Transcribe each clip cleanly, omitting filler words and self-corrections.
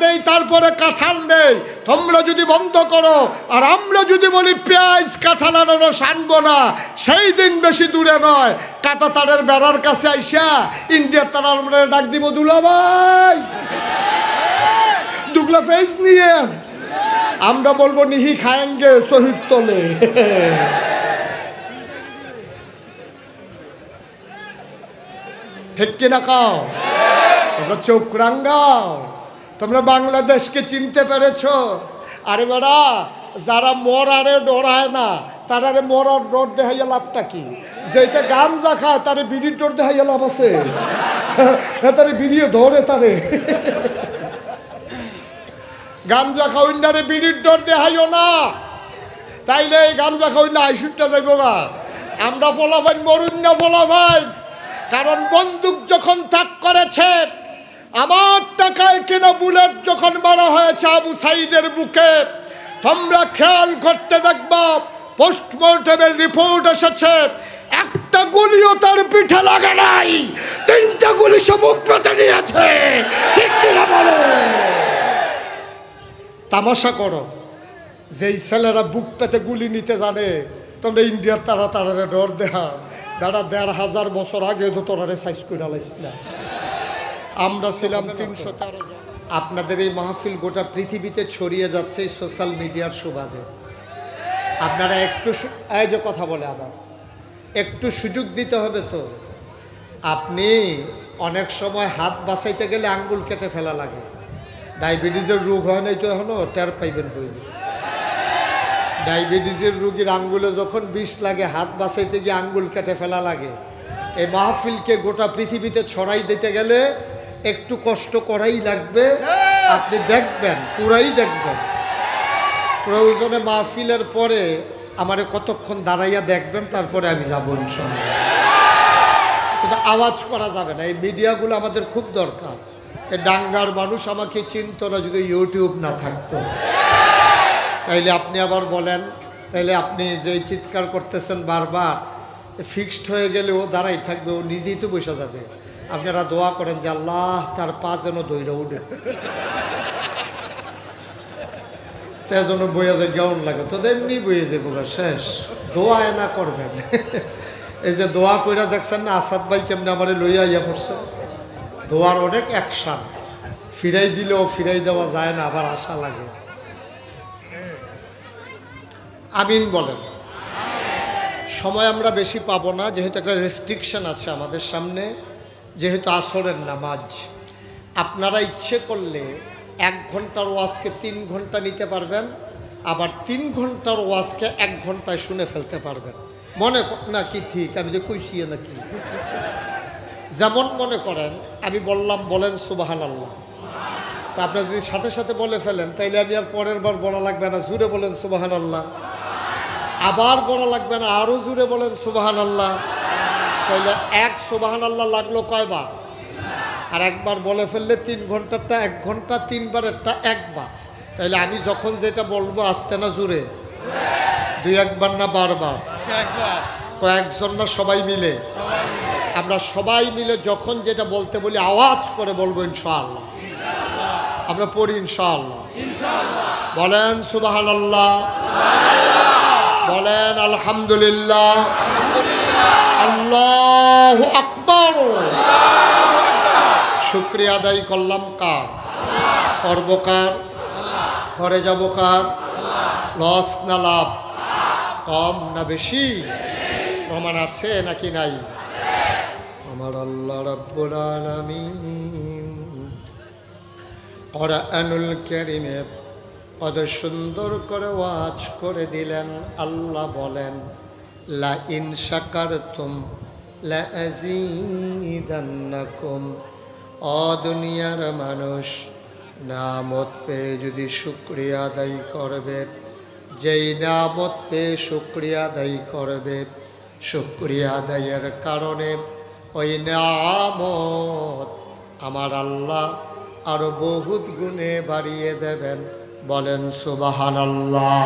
দেই তারপরে কাঁঠাল নেই। তোমরা যদি বন্ধ করো আর আমরা যদি বলি পেঁয়াজ কাঁঠাল আর রস আনবো না, সেই দিন বেশি দূরে নয়, কাঁটা তারের বেড়ার কাছে আইসা ইন্ডিয়ার তারা আমরা ডাক দিব, দুলাভাই দুগলা ফেস নিয়ে আমরা বলবো নিহি খায়েঙ্গে শহীদ তলে। ঠিক কিনা কাও? তোমরা চোখ রাঙ্গাও, তোমরা বাংলাদেশকে চিনতে পেরেছ? আরে বেড়া, যারা মরারে ডরায় না তারারে মরার ডর দেখাইয়া লাভটা কি? যেটা গাঞ্জা খায় তারে বিড়ির ডর দেখাইয়া লাভ আছে? তারে বিড়িও ধরে, তারে গাঞ্জা খাওয়ারে বিড়ির ডর দেখাইও না, তাইলে এই গাঞ্জা খাওয়াইনা আইসুটটা যাইব গা। আমরা ফলাফাইন মরুন না ফলাফাইন, কারণ বন্দুক যখন তাক করেছে, আমার টাকায় কেনা বুলেট যখন মারা হয়েছে আবু সাইদের বুকে, তোমরা খেয়াল করতে দেখবা পোস্টমর্টমের রিপোর্ট এসেছে, একটা গুলিও তার পিঠে লাগে নাই, 3টা গুলি সে বুক পেতে নিয়েছে। ঠিক কিনা বলো? তামাশা করো, যেই ছেলেরা বুক পেতে গুলি নিতে জানে, তোমরা ইন্ডিয়ার তারা তারারে ডর দেহা। দাদা 1500 বছর আগে তো তোরারে সাইজ করে লাইছিল। আমরা ছিলাম 313 জন। আপনাদের এই মাহফিল গোটা পৃথিবীতে ছড়িয়ে যাচ্ছে সোশ্যাল মিডিয়ার সুবাদে। আপনারা একটু এই যে কথা বলে আবার একটু সুযোগ দিতে হবে তো। আপনি অনেক সময় হাত বাঁচাইতে গেলে আঙ্গুল কেটে ফেলা লাগে। ডায়াবেটিসের রোগ হয় নাই তো এখনো, টের পাইবেন হইল। ডায়াবেটিসের রোগীর আঙ্গুলে যখন বিষ লাগে, হাত বাঁচাইতে গিয়ে আঙ্গুল কেটে ফেলা লাগে। এই মাহফিলকে গোটা পৃথিবীতে ছড়াই দিতে গেলে একটু কষ্ট করাই লাগবে। আপনি দেখবেন, পুরাই দেখবেন। প্রয়োজনে মাহফিলের পরে আমারে কতক্ষণ দাঁড়াইয়া দেখবেন, তারপরে আমি যাবো ইনশাআল্লাহ। কিন্তু আওয়াজ করা যাবে না। এই মিডিয়াগুলো আমাদের খুব দরকার। এই ডাঙ্গার মানুষ আমাকে চিনত না যদি ইউটিউব না থাকতো। তাইলে আপনি আবার বলেন, তাইলে আপনি যে চিৎকার করতেছেন বারবার, ফিক্সড হয়ে গেলে ও দাঁড়াই থাকবে, ও নিজেই তো বসে যাবে। আপনারা দোয়া করেন যে আল্লাহ তার পা যেন দইরা উঠে, তা যেন বইয়া যায়, কেমন লাগে তো এমনি বইয়ে যাবো, শেষ। দোয়া এনা করবেন। এই যে দোয়া কইরা দেখছেন না আসাদ ভাই কেমনে আমার লইয়া ইয়া করছে। দোয়ার অনেক অ্যাকশন, ফিরাই দিলেও ফিরাই দেওয়া যায় না, আবার আশা লাগে। আমিন বলেন। সময় আমরা বেশি পাবো না, যেহেতু একটা রেস্ট্রিকশন আছে আমাদের সামনে, যেহেতু আসরের নামাজ। আপনারা ইচ্ছে করলে 1 ঘন্টার ওয়াজকে 3 ঘন্টা নিতে পারবেন, আবার 3 ঘন্টার ওয়াজকে 1 ঘন্টায় শুনে ফেলতে পারবেন। মনে না কি ঠিক আমি যে কইছি নাকি? যেমন মনে করেন আমি বললাম বলেন সুবহানাল্লাহ, তা আপনারা যদি সাথে সাথে বলে ফেলেন তাইলে আমি আর পরের বার বলা লাগবে না, জুড়ে বলেন সুবহানাল্লাহ। আবার বলা লাগবে না, আরও জুড়ে বলেন সুবহানাল্লাহ। তাইলে 1 সুবহানাল্লাহ লাগলো কয়বার? আর একবার বলে ফেললে 3 ঘন্টারটা 1 ঘন্টা, 3 বারেরটা 1 বার। তাইলে আমি যখন যেটা বলবো আসতে না জুড়ে, 2-1 বার না বারবার? কয়েকজন না সবাই মিলে? আমরা সবাই মিলে যখন যেটা বলতে বলি আওয়াজ করে বলবো ইনশাআল্লাহ। আমরা পড়ি ইনশাআল্লাহ। বলেন সুবহানাল্লাহ, বলেন আলহামদুলিল্লাহ, আল্লাহু আকবার। শুকরিয়া আদায় করলাম কার? করব কার? ঘরে যাব কার? লস না লাভ? কম না বেশি? প্রমাণ আছে নাকি নাই? আমার আল্লাহ রাব্বুল আলামিন কোরআনুল কারীমে কত সুন্দর করে ওয়াজ করে দিলেন। আল্লাহ বলেন লা ইন শাকারতুম লা আযীদান্নাকুম। ও দুনিয়ার মানুষ, নামত পেয়ে যদি শুকরিয়া আদায় করবে, যেই নামত পেয়ে শুকরিয়া আদায় করবে, শুকরিয়া আদায়ের কারণে ওই নামত আমার আল্লাহ আরো বহুত গুণে বাড়িয়ে দেবেন। বলেন সুবহানাল্লাহ।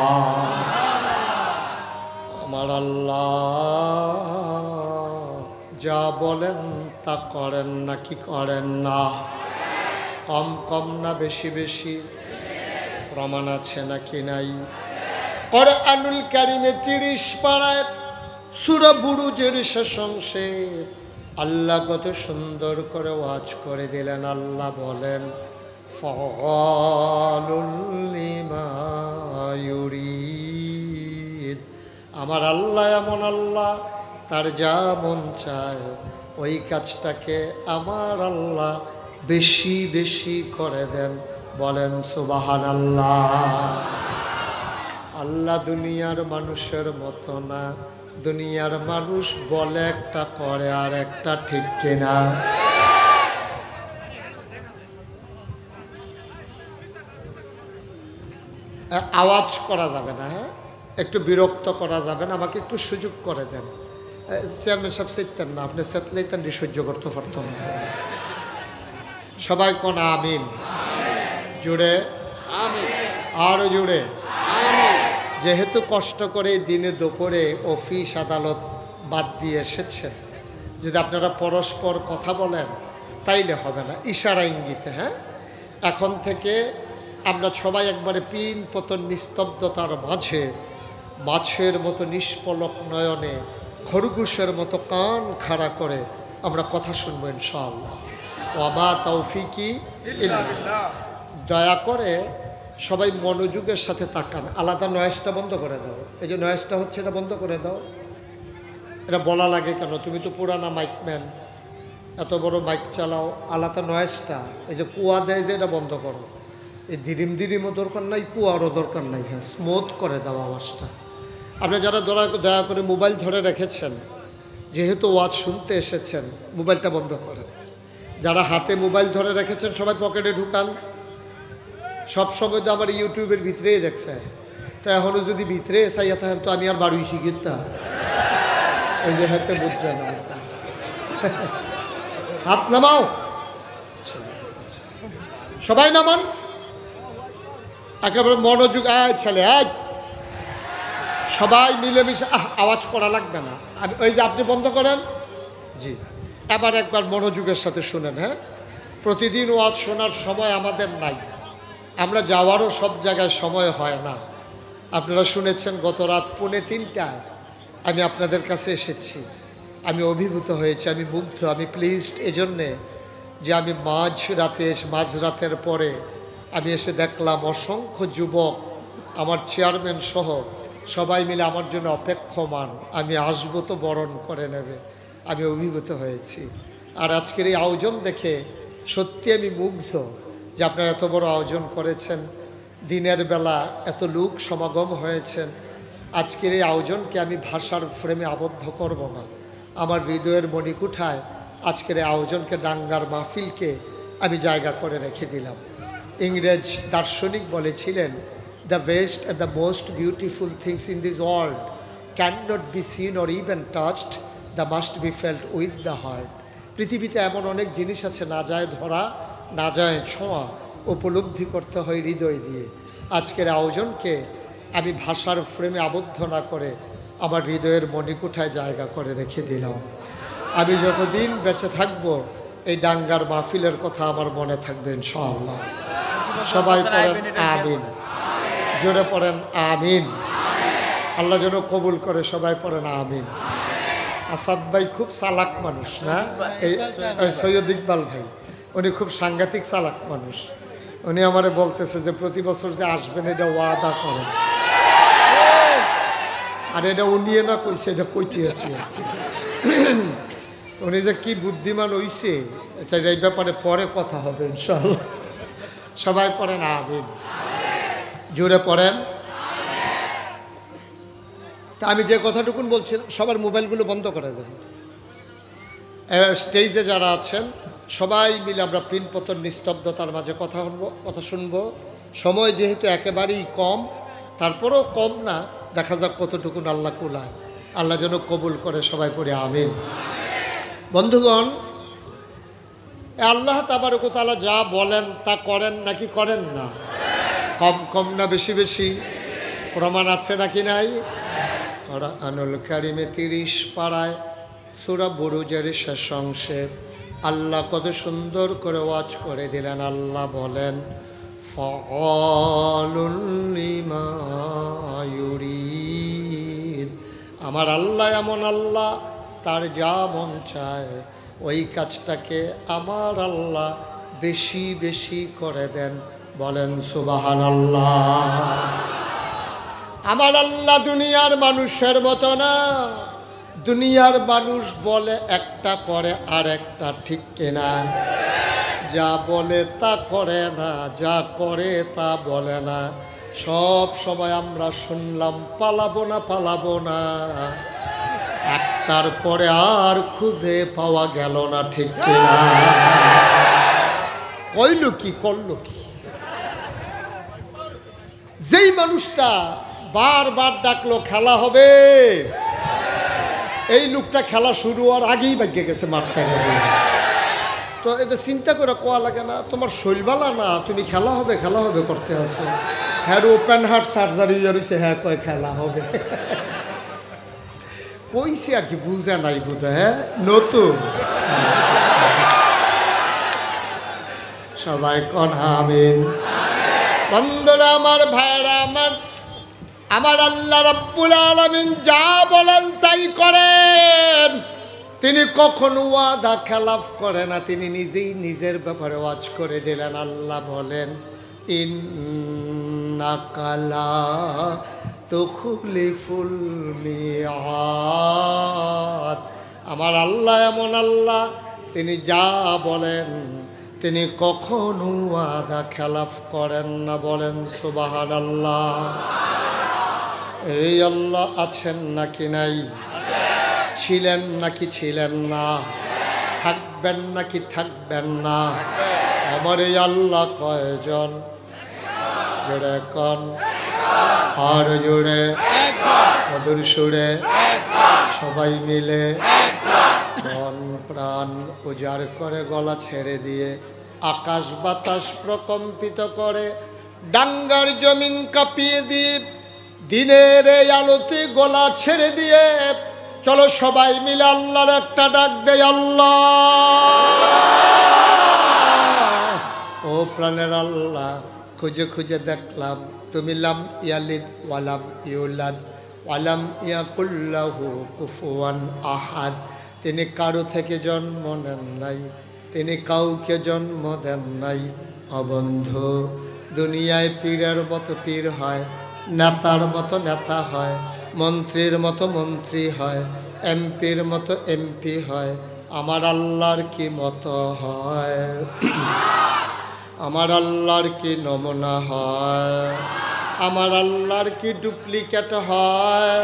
আমার আল্লাহ যা বলেন তা করেন নাকি করেন না? কম কম না বেশি বেশি? প্রমাণ আছে নাকি নাই? কোরআনুল কারীমে 30 পারায় সূরা বুরুজের শেষ অংশে আল্লাহ কত সুন্দর করে ওয়াজ করে দিলেন। আল্লাহ বলেন ফাআলুল লিমা ইউরিদ। আমার আল্লাহ এমন আল্লাহ, তার যা মন চায় ওই কাজটাকে আমার আল্লাহ বেশি বেশি করে দেন। বলেন সুবহানাল্লাহ। আল্লাহ দুনিয়ার মানুষের মতো না। দুনিয়ার মানুষ বলে একটা করে আর একটা, ঠিক কিনা? আওয়াজ করা যাবে না, হ্যাঁ, একটু বিরক্ত করা যাবে না, আমাকে একটু সুযোগ করে দেন। চেয়ারম্যান সাহেব চেতেন না, আপনি চেতলেই তেন সহ্য করতে পারতেন না। সবাই কোন আমিন জুড়ে, আরো জুড়ে। যেহেতু কষ্ট করে দিনে দুপুরে অফিস আদালত বাদ দিয়ে এসেছেন, যদি আপনারা পরস্পর কথা বলেন তাইলে হবে না, ইশারা ইঙ্গিতে। হ্যাঁ, এখন থেকে আমরা সবাই একবারে পিন পতন নিস্তব্ধতার মাঝে মাছের মতো নিষ্পলক নয়নে খরগোশের মতো কান খাড়া করে আমরা কথা শুনবো ইনশাআল্লাহ। ওয়া তৌফিকি ইল্লা বিল্লাহ। দয়া করে সবাই মনোযোগের সাথে তাকান। আলাদা নয়েজটা বন্ধ করে দাও। এই যে নয়েজটা হচ্ছে এটা বন্ধ করে দাও। এটা বলা লাগে কেন? তুমি তো পুরানা মাইকম্যান, এত বড় মাইক চালাও, আলাদা নয়েজটা এই যে কুয়া দেয় যে এটা বন্ধ করো। এই দিরিমও দরকার নাই, কুয়ারও দরকার নাই। হ্যাঁ, স্মুথ করে দাও আওয়াজটা। আপনি যারা দয়া করে মোবাইল ধরে রেখেছেন, যেহেতু ওয়াজ শুনতে এসেছেন, মোবাইলটা বন্ধ করেন। যারা হাতে মোবাইল ধরে রেখেছেন সবাই পকেটে ঢুকান। সব সময় তো আমার ইউটিউবের ভিতরেই দেখছে, তো এখনও যদি ভিতরে চাইয়া থাকেন তো আমি আর বাড়ি শিখিতা ওই যে হাতে বুঝছে না। হাত নামাও, সবাই নামান, একেবারে মনোযোগ। আয় ছেলে, আয়, সবাই মিলেমিশে। আওয়াজ করা লাগবে না। ওই যে আপনি বন্ধ করেন। জি, এবার একবার মনোযোগের সাথে শুনেন। হ্যাঁ, প্রতিদিন ওয়াজ শোনার সময় আমাদের নাই, আমরা যাওয়ারও সব জায়গায় সময় হয় না। আপনারা শুনেছেন গত রাত 2:30টায় আমি আপনাদের কাছে এসেছি। আমি অভিভূত হয়েছি, আমি মুগ্ধ, আমি প্লিজড এজন্যে যে আমি মাঝরাতের পরে আমি এসে দেখলাম অসংখ্য যুবক, আমার চেয়ারম্যান সহ সবাই মিলে আমার জন্য অপেক্ষমান, আমি আসবো তো বরণ করে নেবে। আমি অভিভূত হয়েছি। আর আজকের এই আয়োজন দেখে সত্যি আমি মুগ্ধ যে আপনারা এত বড় আয়োজন করেছেন, দিনের বেলা এত লোক সমাগম হয়েছেন। আজকের এই আয়োজনকে আমি ভাষার ফ্রেমে আবদ্ধ করব না। আমার হৃদয়ের মণিকুঠায় আজকের এই আয়োজনকে, ডাঙ্গার মাহফিলকে আমি জায়গা করে রেখে দিলাম। ইংরেজ দার্শনিক বলেছিলেন, the best and the most beautiful things in this world can not be seen or even touched, the must be felt with the heart. পৃথিবীতে এমন অনেক জিনিস আছে না যায় ধরা, না যায় ছোঁয়া, উপলব্ধি করতে হয় হৃদয় দিয়ে। আজকের আয়োজনকে আমি ভাষার ফ্রেমে আবদ্ধ না করে আমার হৃদয়ের মণিকুঠায় জায়গা করে রেখে দিলাম। আমি যতদিন বেঁচে থাকব এই ডাঙ্গার মাহফিলের কথা আমার মনে থাকবে ইনশাআল্লাহ। সবাই পড়েন আমিন, জোরে পড়েন আমিন। আল্লাহ যেন কবুল করে, সবাই পড়েন আমিন। আসাদ ভাই খুব চালাক মানুষ না, এই সৈয়দ ইকবাল ভাই, উনি খুব সাংঘাতিক চালাক মানুষ। উনি আমারে বলতেছে যে প্রতি বছর যে আসবেন এটা ওয়াদা করেন। আর এটা উনিয়ে না কইছে, এটা কইতে আছি। উনি যে কি বুদ্ধিমান হইছে, আচ্ছা এই ব্যাপারে পরে কথা হবে ইনশাআল্লাহ। সবাই পড়েন আমিন, জোরে পড়েন। তা আমি যে কথাটুকুন বলছিলাম, সবার মোবাইলগুলো বন্ধ করে দেন। স্টেজে যারা আছেন সবাই মিলে আমরা পিনপতন নিস্তব্ধতার মাঝে কথা শুনবো। সময় যেহেতু একেবারেই কম, তারপরেও কম না, দেখা যাক কতটুকুন আল্লাহ কুলায়। আল্লাহ যেন কবুল করে, সবাই পড়ে আমিন। বন্ধুগণ, আল্লাহ তাবারক ওয়া তাআলা যা বলেন তা করেন নাকি করেন না? কম কম না বেশি বেশি? প্রমাণ আছে নাকি নাই? কোরআনুল কারীমে 30 পারায় সূরা বুরুজের শেষ অংশে আল্লাহ কত সুন্দর করে ওয়াজ করে দিলেন। আল্লাহ বলেন ফাআলুল লিমা ইউরিদ। আমার আল্লাহ এমন আল্লাহ, তার যা মন চায় ওই কাজটাকে আমার আল্লাহ বেশি বেশি করে দেন। বলেন সুবহানাল্লাহ। আমার আল্লাহ দুনিয়ার মানুষের মতো না। দুনিয়ার মানুষ বলে একটা করে আর একটা, ঠিক কিনা? যা বলে তা করে না, যা করে তা বলে না। সব সময় আমরা শুনলাম পালাবো না পালাবো না, একটার পরে আর খুঁজে পাওয়া গেল না, ঠিক কিনা? কইল কি করলো কি? যেই মানুষটা বারবার ডাকলো খেলা হবে, এই লোকটা খেলা শুরু হওয়ার আগেই ভাগ্যে গেছে মাঠ সাইডে। তো এটা চিন্তা করে কোয়া লাগে না? তোমার শৈলবালা না, তুমি খেলা হবে খেলা হবে করতে আসো। হ্যাঁ ওপেন হার্ট সার্জারি হয়েছে, হ্যাঁ কয় খেলা হবে কইছি আর কি, বুঝে নাই বুঝে। হ্যাঁ নতুন সবাই কন আমিন। বন্ধুরা আমার, ভাইরা আমার, আমার আল্লাহ রাব্বুল আলামিন যা বলেন তাই করেন। তিনি কখনো ওয়াদা খেলাফ করে না। তিনি নিজেই নিজের ব্যাপারে ওয়াজ করে দিলেন। আল্লাহ বলেন ইন্নাকা লা তুখলিফুল মিআদ। আমার আল্লাহ এমন আল্লাহ, তিনি যা বলেন তিনি কখনো ওয়াদা খেলাফ করেন না। বলেন সুবহানাল্লাহ। এই আল্লাহ আছেন নাকি নাই? ছিলেন নাকি ছিলেন না? থাকবেন নাকি থাকবেন না? আমার এই আল্লাহ কয়জন? জোরে কন, আর জোরে, মধুর সুরে সবাই মিলে মন প্রাণ উজাড় করে গলা ছেড়ে দিয়ে, আকাশ বাতাস প্রকম্পিত করে, ডাঙ্গার জমিন কাঁপিয়ে দিয়ে, দিনের এই আলোতে গলা ছেড়ে দিয়ে চলো সবাই মিলে আল্লাহর একটা ডাক দেয়। আল্লাহ ও প্রাণের আল্লাহ, খুঁজে খুঁজে দেখলাম তুমি লাম ইয়ালিদ ওয়ালাম ইউলাদ ওয়ালাম ইয়াকুল্লাহু কুফুয়ান আহাদ। তিনি কারো থেকে জন্ম নেন নাই, তিনি কাউকে জন্ম দেন নাই। অবন্ধু, দুনিয়ায় পীরের মতো পীর হয়, নেতার মতো নেতা হয়, মন্ত্রীর মতো মন্ত্রী হয়, এমপির মতো এমপি হয়। আমার আল্লাহর কি মতো হয়? আমার আল্লাহর কি নমুনা হয়? আমার আল্লাহর কি ডুপ্লিকেট হয়?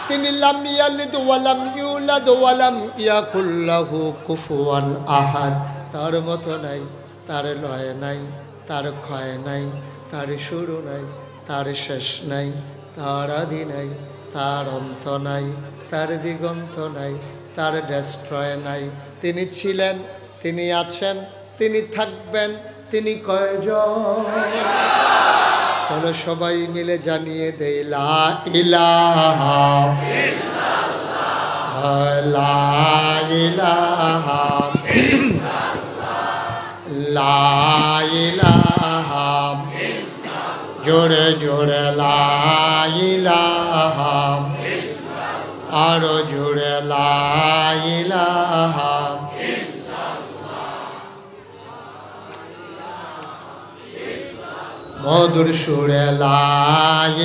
তিনি লাম ইয়ালিদ ওয়ালাম ইউলাদ ওয়ালাম ইয়াকুল্লাহু কুফুয়ান আহাদ। তার মতো নাই, তার লয় নাই, তার ক্ষয় নাই, তার শুরু নাই, তার শেষ নাই, তার আদি নাই, তার অন্ত নাই, তার দিগন্ত নাই, তার ডেস্ট্রয় নাই। তিনি ছিলেন, তিনি আছেন, তিনি থাকবেন। তিনি কয়জন? চলো সবাই মিলে জানিয়ে দেই লা ইলাহা ইল্লাল্লাহ, লা ইলাহা ইল্লাল্লাহ, লা ইলাহা ইল্লাল্লাহ, জোরে জোরে লা ইলাহা ইল্লাল্লাহ, আরো জোরে লা ইলাহা। মধুর সুরে লা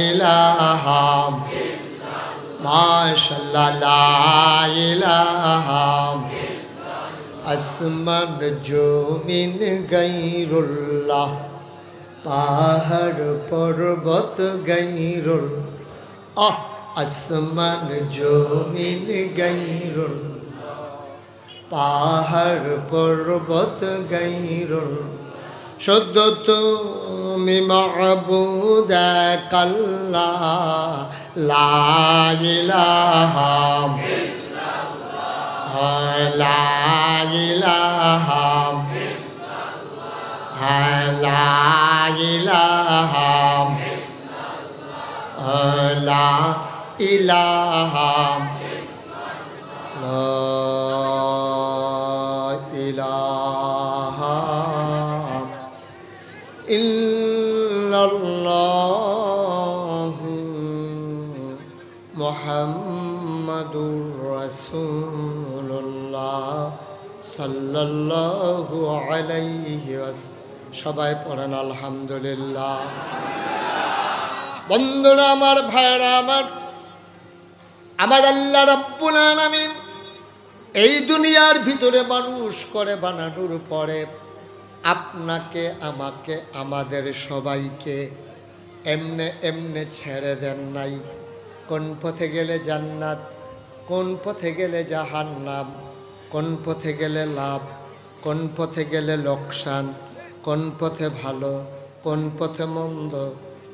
ইলাহা মাশাআল্লাহ লা ইলাহা। আসমান জমিন গায়রুল্লাহ, পাহাড় পর্বত গায়রুল্লাহ। আসমান জমিন গায়রুল্লাহ, পাহাড় পর্বত গায়রুল্লাহ। শুদ্ধ তুমি মাবুদ এক আল্লাহ, লা ইলাহা ইল্লাল্লাহ, লা ইলাহা ইল্লাল্লাহ, লা ইলাহা ইল্লাল্লাহ, লা ইলাহা ইল্লাল্লাহ, লা ইল্লাল্লাহু মুহাম্মাদুর রাসূলুল্লাহ সাল্লাল্লাহু আলাইহি ওয়াসাল্লাম। সবাই পড়েন আলহামদুলিল্লাহ। বন্ধুরা আমার, ভাইরা আমার, আমার আল্লাহ রাব্বুল আলামিন এই দুনিয়ার ভিতরে মানুষ করে বানানোর পরে আপনাকে, আমাকে, আমাদের সবাইকে এমনে এমনে ছেড়ে দেন নাই। কোন পথে গেলে জান্নাত, কোন পথে গেলে জাহান্নাম, কোন পথে গেলে লাভ, কোন পথে গেলে লোকসান, কোন পথে ভালো, কোন পথে মন্দ,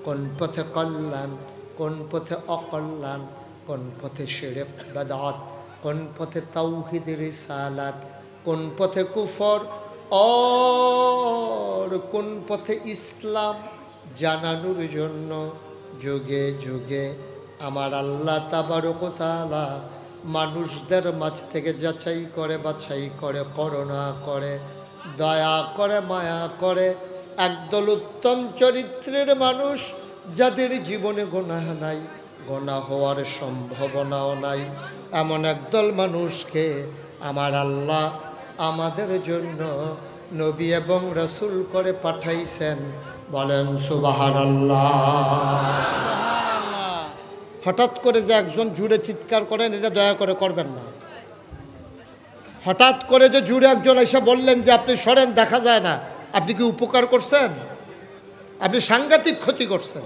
কোন পথে কল্যাণ, কোন পথে অকল্যাণ, কোন পথে শিরক বিদআত, কোন পথে তাওহীদ রিসালাত, কোন পথে কুফর আর কোন পথে ইসলাম জানানোর জন্য যুগে যুগে আমার আল্লাহ তাবারক ওয়া তাআলা মানুষদের মাঝ থেকে যাচাই করে, বাছাই করে, করুণা করে, দয়া করে, মায়া করে একদল উত্তম চরিত্রের মানুষ, যাদের জীবনে গুনাহ নাই, গুনাহ হওয়ার সম্ভাবনাও নাই, এমন একদল মানুষকে আমার আল্লাহ আমাদের জন্য নবী এবং রাসূল করে পাঠাইছেন। বলেন সুবহানাল্লাহ। হঠাৎ করে যে একজন জুড়ে চিৎকার করেন, এটা দয়া করে করবেন না। হঠাৎ করে যে জুড়ে একজন এসে বললেন যে আপনি সরেন, দেখা যায় না, আপনি কি উপকার করছেন? আপনি সাংঘাতিক ক্ষতি করছেন।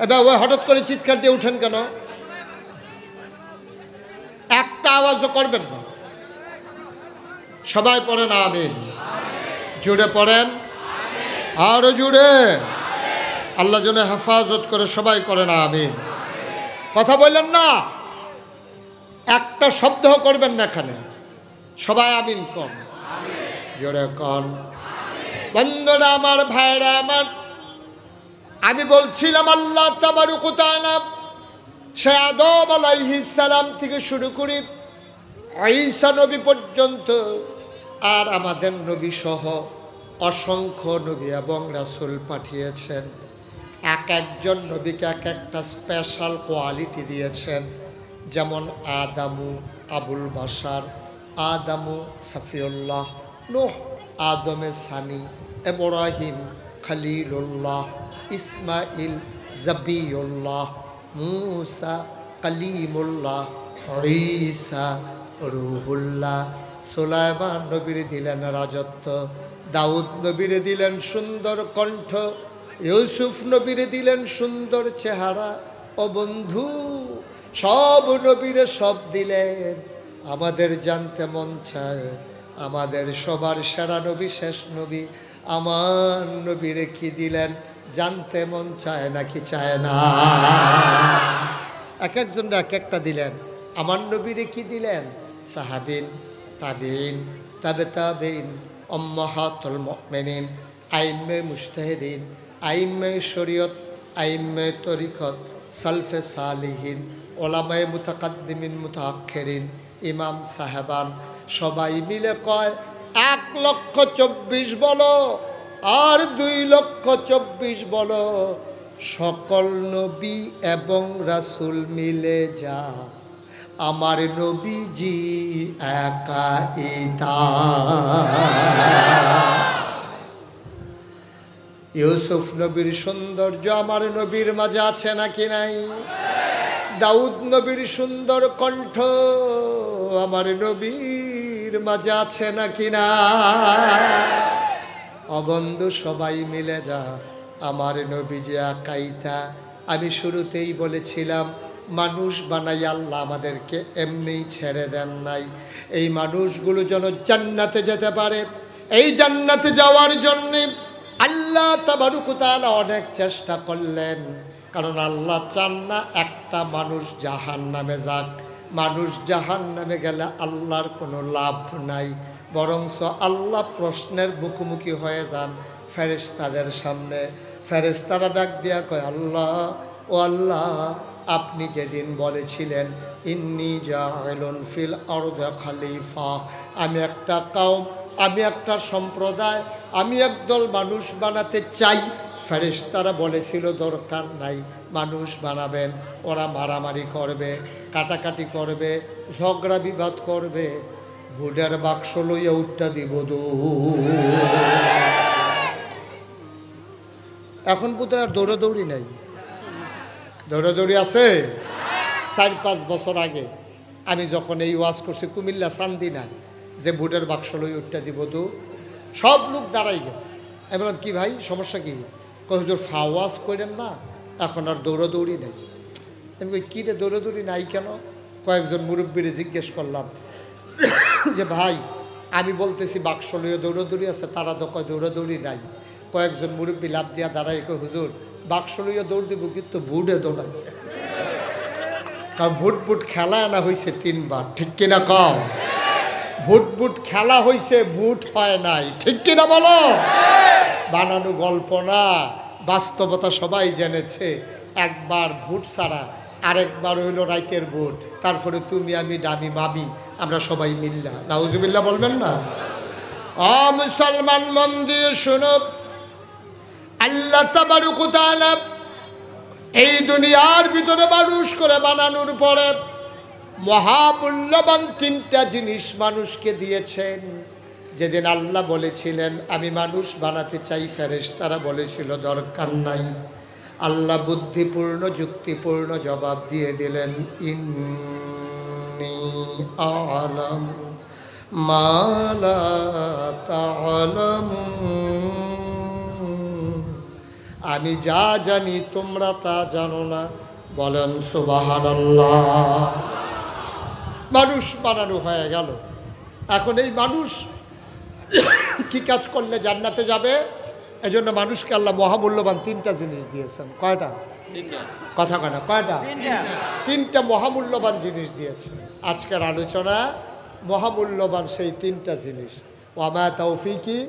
এবার ওই হঠাৎ করে চিৎকার দিয়ে উঠেন কেন? একটা আওয়াজও করবেন না। সবাই পড়েন আমিন। জুড়ে পড়েন, আরো জুড়ে। আল্লাহ যেন হেফাজত করে, সবাই করেন আমিন। কথা বললেন না, একটা শব্দ করবেন না এখানে। সবাই আমিন কন, জোরে কন। বন্ধুরা আমার, ভাইরা আমার, আমি বলছিলাম আল্লাহ তাবারক ওয়া তাআলা সে আদম আলাইহিস সালাম থেকে শুরু করে ঈসা নবী পর্যন্ত আর আমাদের নবী সহ অসংখ্য নবী এবং রাসূল পাঠিয়েছেন। এক একজন নবীকে এক একটা স্পেশাল কোয়ালিটি দিয়েছেন। যেমন আদামু আবুল বাশার, আদামু সাফিউল্লাহ, নূহ আদমে সানি, ইব্রাহিম খলিলুল্লাহ, ইসমাইল জাবিউল্লাহ, মুসা কালিমুল্লাহ, ঈসা রুহুল্লাহ। সুলাইমান নবীর দিলেন রাজত্ব, দাউদ নবীর দিলেন সুন্দর কণ্ঠ, ইউসুফ নবীর দিলেন সুন্দর চেহারা। ও বন্ধু, সব নবীরে সব দিলেন। আমাদের জানতে মন চায়, আমাদের সবার সেরা নবী, শেষ নবী আমার নবীরে কি দিলেন জানতে মন চায় নাকি চায় না? এক একজনরা এক একটা দিলেন। আমার নবীরে কি দিলেন? সাহাবিন, তাবিন, তাবে তাবিন, উম্মাহাতুল মুমিনিন, আইম্মে মুজতাহিদিন, আইম্মে শরীয়ত, আইম্মে তরিকত, সালফে সালিহিন, ওলামায়ে মুতাকাদ্দিমিন, মুতাআখিরিন, ইমাম সাহেবান। সবাই মিলে কয় 1,24,000 বলো আর 2,24,000 বলো। সকল নবী এবং রাসূল মিলে যা আমার নবীজি একা ইতা। ইউসুফ নবীর সৌন্দর্য আমার নবীর মাঝে আছে নাকি নাই? দাউদ নবীর সুন্দর কণ্ঠ আমার নবীর মাঝে আছে নাকি না? অবন্ধু, সবাই মিলে যা আমার নবীজি একাইতা। আমি শুরুতেই বলেছিলাম, মানুষ বানাই আল্লাহ আমাদেরকে এমনিই ছেড়ে দেন নাই। এই মানুষগুলো যেন জান্নাতে যেতে পারে, এই জান্নাতে যাওয়ার জন্যে আল্লাহ তাবারক ওয়া তাআলা অনেক চেষ্টা করলেন। কারণ আল্লাহ চান না একটা মানুষ জাহান্নামে যাক। মানুষ জাহান্নামে গেলে আল্লাহর কোনো লাভ নাই, বরঞ্চ আল্লাহ প্রশ্নের মুখোমুখি হয়ে যান ফেরেশতাদের সামনে। ফেরেশতারা ডাক দিয়া কয়, আল্লাহ, ও আল্লাহ, আপনি যেদিন বলেছিলেন ইন্নী জাইলুন ফিল আরদি খলিফা, আমি একটা কওম আমি একটা সম্প্রদায়, আমি একদল মানুষ বানাতে চাই। ফেরেশতারা বলেছিল দরকার নাই, মানুষ বানাবেন, ওরা মারামারি করবে, কাটাকাটি করবে, ঝগড়া বিবাদ করবে, ভোটের বাক্স লইয়া উঠটা দিব এখন বোধহয় আর দৌড়াদৌড়ি নাই। দৌড়াদৌড়ি আছে? 4-5 বছর আগে আমি যখন এই ওয়াজ করছি কুমিল্লা চান্দিনা, যে ভোটের বাক্স লইয়া উঠটা দিব সব লোক দাঁড়াই গেছে। আমি বললাম কি ভাই সমস্যা কি? হুজুর ফাওয়াজ করেন না, এখন আর দৌড়াদৌড়ি নেই। আমি কই কী রে দৌড়াদৌড়ি নাই কেন? কয়েকজন মুরব্বীরে জিজ্ঞেস করলাম যে ভাই আমি বলতেছি বাক্স লইয়া দৌড়াদৌড়ি আছে, তারা তো কয় দৌড়াদৌড়ি নাই। কয়েকজন মুরব্বী লাভ দিয়া দাঁড়াই কয় হুজুর বাক্স লইয়া দৌড় দিব কিন্তু ভোটে দৌড়াই, কারণ ভোট খেলা আনা হয়েছে 3 বার, ঠিক কিনা কও? ভোট খেলা হয়েছে, ভোট হয় নাই, ঠিক কিনা বলো? বানানো গল্প না, বাস্তবতা সবাই জেনেছে। একবার ভোট ছাড়া, আরেকবার হইল রাইতের ভোট, তারপরে তুমি আমি ডামি মামি আমরা সবাই মিল্লা নাউজুবিল্লাহ বলবেন না? মুসলমান মন দিয়ে শুনো, আল্লাহ তাবারক ওয়া তাআলা এই দুনিয়ার ভিতরে মানুষ করে বানানোর পরে মহামূল্যবান 3টা জিনিস মানুষকে দিয়েছেন। যেদিন আল্লাহ বলেছিলেন আমি মানুষ বানাতে চাই, ফেরেশতারা বলেছিল দরকার নাই। আল্লাহ বুদ্ধিপূর্ণ যুক্তিপূর্ণ জবাব দিয়ে দিলেন, ইন্নী আ'লামু মা লা তা'লামুন, আমি যা জানি তোমরা তা জানো না। বলেন সুবহানাল্লাহ। মানুষ বানানো হয়ে গেল। এখন এই মানুষ কি কাজ করলে জান্নাতে যাবে? এজন্য মানুষকে আল্লাহ মহামূল্যবান 3টা জিনিস দিয়েছেন। কয়টা? কথা কয় না, কয়টা? 3টা মহামূল্যবান জিনিস দিয়েছেন। আজকের আলোচনা মহামূল্যবান সেই 3টা জিনিস। ওয়ামা তাওফিকি,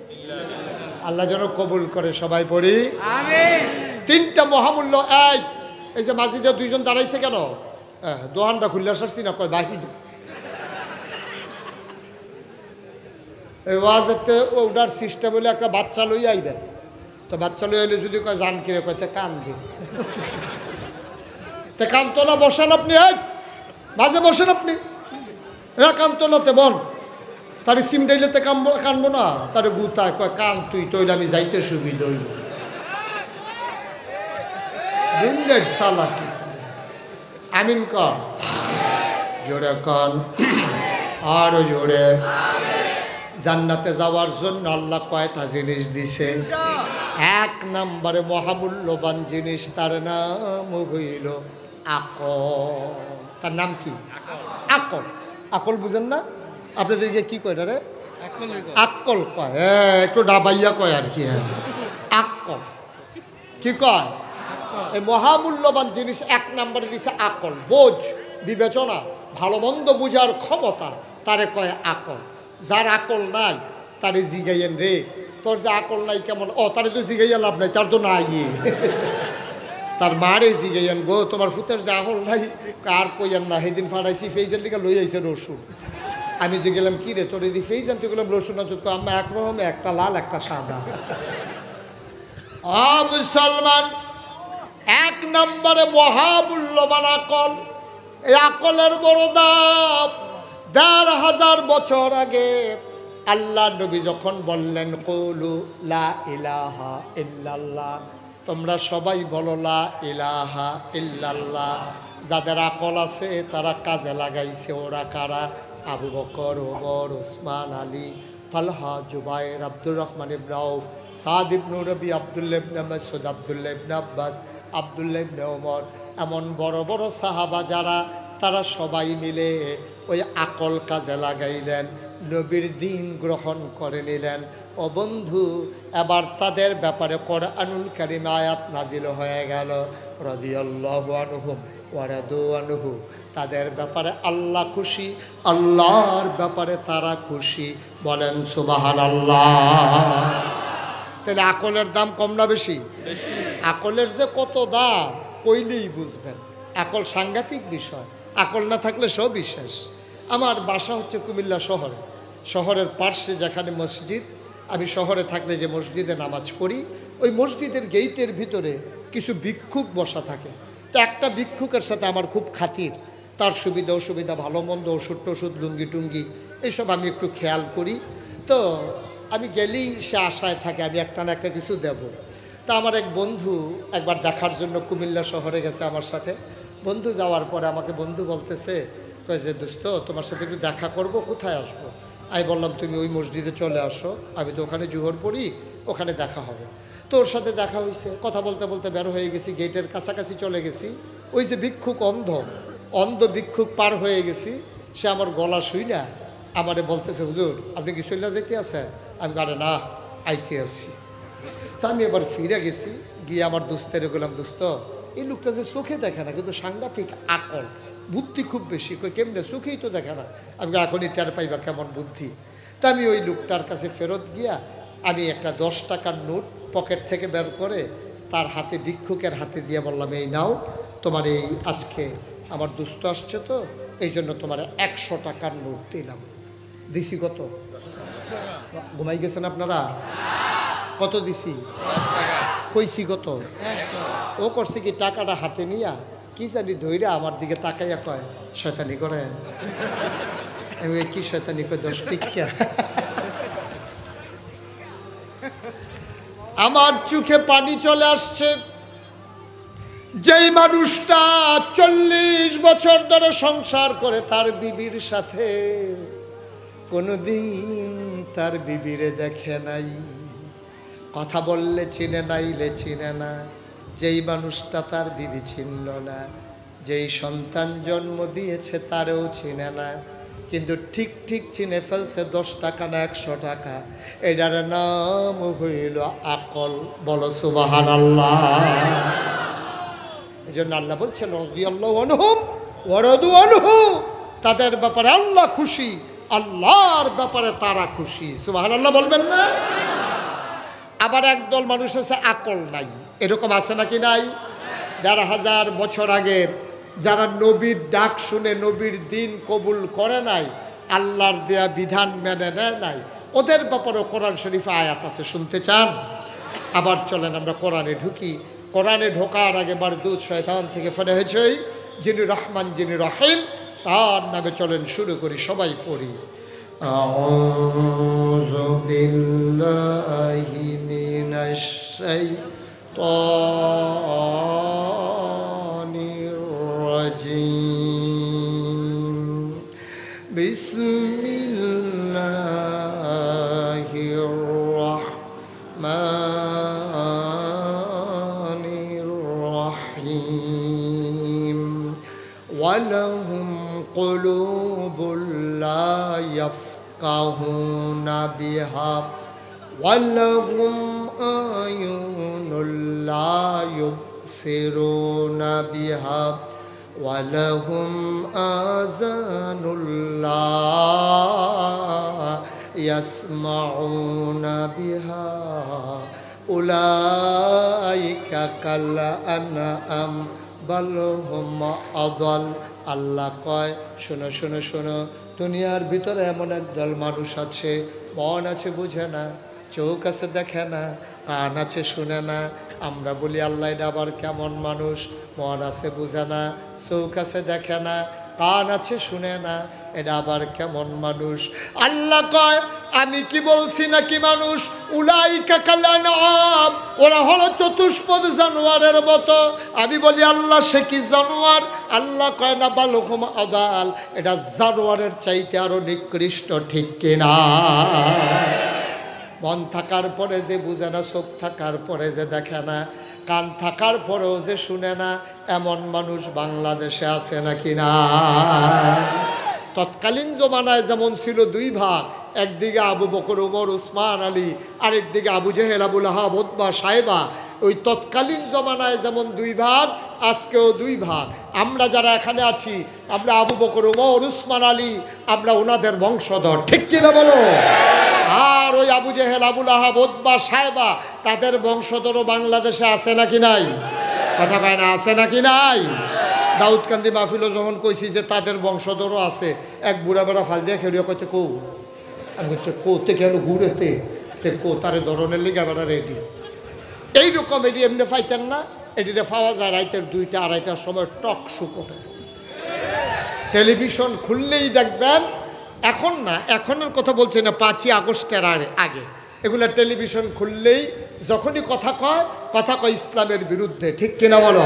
আল্লাহ যেন কবুল করে, সবাই পড়ি আমিন। 3টা মহামূল্য। এই যে মাঝিদের 2জন দাঁড়াইছে কেন? দোহানটা খুললে আসছি না, কয় বাহিনী এই ওয়াজেতে ওটার সিস্টেম হলে একটা বাচ্চা লই আইবেন, তো বাচ্চা লই আইলে যদি কয় জান কিরে, কয়তে কান দিন, তে কান্ত না, বসেন আপনি, মাঝে বসেন আপনি, কান্ত না তে বন, তার সিম ডাইলে তে কানবো না, তার গুতায় কয় কান তুই, তৈলে আমি যাইতে সুবিধা হইল। সালাকি আমিন কর, জোরে কন, আরো জোরে। জান্নাতে যাওয়ার জন্য আল্লাহ কয়টা জিনিস দিছে? 1 নম্বরে মহামূল্যবান জিনিস, তার নাম হইল আকল। তার নাম কি? আকল। আকল বুঝেন না? আপনাদেরকে কি কয় রে? আকল কয়, একটু ডাবাইয়া কয় আর কি। আকল কি কয়? এই মহামূল্যবান জিনিস 1 নম্বরে দিছে আকল, বোঝ, বিবেচনা, ভালো মন্দ বুঝার ক্ষমতা, তারে কয় আকল। যার আকল নাই তারে জিগাইয়েন রে, তোর যে আকল নাই কেমন? তারে তো জিগাইয়া লাভ নাই, তার তো নাই। তার মারে জিগাইয়েন গো, তোমার ফুতের যে আকল নাই, কার কইয়েন না। সেদিন ফাটাইছি ফেইজের লিগা লই আইছে রসুন। আমি যে গেলাম কি রে তোর এদি ফেইজ আনতে গেলাম রসুন আনতে, তো আম্মা একরকম, একটা লাল একটা সাদা। মুসলমান 1 নম্বরে মহামূল্যবান আকল। এই আকলের বড় দাম। ১,৫০০ বছর আগে আল্লাহ নবী যখন বললেন কুলু লা ইলাহা ইল্লাল্লাহ, তোমরা সবাই বলো লা ইলাহা ইল্লাল্লাহ, যাদের আকল আছে তারা কাজে লাগাইছে। ওরা কারা? আবু বকর, ওমর, ওসমান, আলী, তালহা, জুবাইর, আব্দুর রহমান ইবনে আউফ, সাদ ইবনে রবি, আব্দুল্লাহ ইবনে মাসউদ, আব্দুল্লাহ ইবনে আব্বাস, আব্দুল্লাহ ইবনে ওমর, এমন বড় বড় সাহাবা যারা, তারা সবাই মিলে ওই আকল কাজে লাগাইলেন, নবীর দিন গ্রহণ করে নিলেন। ও বন্ধু, এবার তাদের ব্যাপারে কোরআনুল কারীম আয়াত নাজিল হয়ে গেল, রাদিয়াল্লাহু আনহুম ওয়া রাদু আনহু। তাদের ব্যাপারে আল্লাহ খুশি, আল্লাহর ব্যাপারে তারা খুশি। বলেন সুবহানাল্লাহ। তাহলে আকলের দাম কম না বেশি? আকলের যে কত দাম কইলেই বুঝবেন। আকল সাংঘাতিক বিষয়। আকল না থাকলে সব বিশ্বাস। আমার বাসা হচ্ছে কুমিল্লা শহরে। শহরের পার্শ্বে যেখানে মসজিদ, আমি শহরে থাকলে যে মসজিদে নামাজ পড়ি, ওই মসজিদের গেইটের ভিতরে কিছু ভিক্ষুক বসা থাকে। তো একটা ভিক্ষুকের সাথে আমার খুব খাতির, তার সুবিধা অসুবিধা, ভালো মন্দ, ওষুধ টষুধ, লুঙ্গি টুঙ্গি এইসব আমি একটু খেয়াল করি। তো আমি গেলেই সে আশায় থাকে আমি একটা না একটা কিছু দেব। তা আমার এক বন্ধু একবার দেখার জন্য কুমিল্লা শহরে গেছে আমার সাথে। বন্ধু যাওয়ার পরে আমাকে বন্ধু বলতেছে, কয় যে দোস্ত তোমার সাথে একটু দেখা করব, কোথায় আসবো? আমি বললাম তুমি ওই মসজিদে চলে আসো, আমি তো ওখানে জোহর পড়ি, ওখানে দেখা হবে। তো ওর সাথে দেখা হয়েছে, কথা বলতে বলতে বের হয়ে গেছি, গেটের কাছাকাছি চলে গেছি। ওই যে ভিক্ষুক অন্ধ ভিক্ষুক পার হয়ে গেছি, সে আমার গলা শুই না আমারে বলতেছে, হুজুর আপনি কি চলে যেতে আছেন? আমি আরে না, আইতে আসছি। তা আমি এবার ফিরে গেছি, গিয়ে আমার দোস্তের বললাম, দোস্ত এই লোকটা যে চোখে দেখে না কিন্তু সাংঘাতিক আকল, বুদ্ধি খুব বেশি। কই কেমনে? চোখেই তো দেখে না। আমি এখনই টের পাইবা কেমন বুদ্ধি। তা আমি ওই লোকটার কাছে ফেরত গিয়া আমি একটা 10 টাকার নোট পকেট থেকে বের করে তার হাতে, ভিক্ষুকের হাতে দিয়ে বললাম, এই নাও, তোমার এই আজকে আমার দুস্থ আসছে তো এই জন্য তোমার 100 টাকার নোট দিলাম। দিছি কত? ঘুমাই গেছেন আপনারা? কত দিছি? কইছি কত? ও করছে কি, টাকাটা হাতে নিয়া কি জানি ধইরা আমার দিকে তাকাইয়া কয়, শয়তানি করেন? আমি কি শয়তানি কই? 10 টিকা। আমার চোখে পানি চলে আসছে। যেই মানুষটা 40 বছর ধরে সংসার করে তার বিবির সাথে, কোনোদিন তার বিবিরে দেখে নাই, কথা বললে চিনে নাইলে চিনে না, যেই মানুষটা তার বিবি চিনল না, যেই সন্তান জন্ম দিয়েছে তারেও চিনে না, কিন্তু ঠিক ঠিক চিনে ফেলছে 10 টাকা না 100 টাকা। এটার নাম হইল আকল। বলো সুবহানাল্লাহ। এই জন্য আল্লাহ বলছেন, রাদিয়াল্লাহু আনহুম ওয়া রাদু আনহু, তাদের ব্যাপারে আল্লাহ খুশি, আল্লাহর ব্যাপারে তারা খুশি। সুবহানাল্লাহ বলবেন না? আবার একদল মানুষ আছে আকল নাই, এরকম আছে নাকি নাই? 1500 বছর আগে যারা নবীর ডাক শুনে নবীর দিন কবুল করে নাই, আল্লাহর দেয়া বিধান মেনে নেয় নাই, ওদের ব্যাপারে কোরআন শরীফে আয়াত আছে, শুনতে চান? আবার চলেন আমরা কোরআনে ঢুকি। কোরআনে ঢোকার আগে মারদুদ শয়তান থেকে ফেলে হয়েছে, যিনি রহমান যিনি রহিম, তার নামে চলেন শুরু করি, সবাই পড়ি। আউযু বিল্লাহি মিনাশ শাইতানির রাজিম। বিসমিল্লাহির রাহমানির রাহিম। ওয়ালাহুম কুলুবুল লা ইয়াফকাহুনা বিহা ওয়ালাহুম আয়ুনুল লা ইউবসিরুনা বিহা ওয়ালাহুম আযানুল লা ইয়াসমাউনা বিহা উলাইকা কাল আনআম বাল হুম আযাল। আল্লাহ কয়, শোনো শোনো শোনো, দুনিয়ার ভিতরে এমন একদল মানুষ আছে, মন আছে বুঝে না, চোখ আছে দেখে না, কান আছে শুনে না। আমরা বলি আল্লাহ এটা আবার কেমন মানুষ? মন আছে বুঝে না, চোখ আছে দেখে না, কান আছে শুনে না, এটা আবার কেমন মানুষ? আল্লাহ কয়, আমি কি বলছি নাকি মানুষ? উলাইকা কাল আনআম, ওরা হলো চতুষ্পদ জানোয়ারের মতো। আমি বলি আল্লাহ সে কি জানোয়ার? আল্লাহ কয় না, বালুহুম আদাল, এটা জানোয়ারের চাইতে আরো নিকৃষ্ট, ঠিক কিনা? মন থাকার পরে যে বুঝে না, চোখ থাকার পরে যে দেখে না, কান থাকার পরেও যে শুনে না, এমন মানুষ বাংলাদেশে আছে নাকি না? তৎকালীন জমানায় যেমন ছিল 2 ভাগ, একদিকে আবু বকর, ওমর, উসমান, আলী, আরেকদিকে আবু জেহেল, আবু লাহাব, উতবা, সাইবা। ওই তৎকালীন জমানায় যেমন 2 ভাগ, আজকেও 2 ভাগ। আমরা যারা এখানে আছি, আমরা আবু বকর, ওমর, উসমান, আলী, আমরা ওনাদের বংশধর, ঠিক কিনা বলো? আর ওই আবু জেহেল, আবু লাহাব, উতবা, সাইবা, তাদের বংশধরও বাংলাদেশে আছে নাকি নাই? কথা কয় না, আছে নাকি নাই? দাউদকান্দি মাহফিলও যখন কইছি যে তাদের বংশধরও আছে, এক বুড়া বেড়া ফাল দিয়ে খেলিও কইতে কৌ আমি বলতে কোতে কেন ঘুরেতে তারে ধরনের লিগে আমরা রেডি। এইরকম এটি এমনি পাইতেন না, এটিতে পাওয়া যায় রাইতের 2টা 2:30টার সময় টক শো করে। টেলিভিশন খুললেই দেখবেন, এখন না, এখনের কথা বলছি না, 5ই আগস্টের আগে এগুলা টেলিভিশন খুললেই যখনই কথা কয় ইসলামের বিরুদ্ধে, ঠিক কিনা বলো?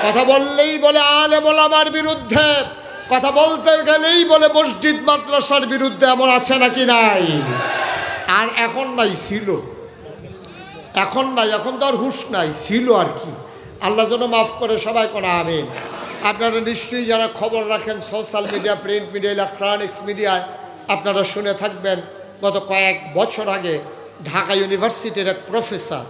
কথা বললেই বলে আলেম ওলামার বিরুদ্ধে, কথা বলতে গেলেই বলে মসজিদ মাদ্রাসার বিরুদ্ধে। এমন আছে নাকি নাই? আর এখন নাই, ছিল। এখন নাই, এখন তো আর হুঁশ নাই, ছিল আর কি। আল্লাহ যেন মাফ করে সবাই কোন আমিন। আপনারা নিশ্চয়ই যারা খবর রাখেন social media, print media, electronics মিডিয়ায়, আপনারা শুনে থাকবেন গত কয়েক বছর আগে ঢাকা ইউনিভার্সিটির এক প্রফেসর,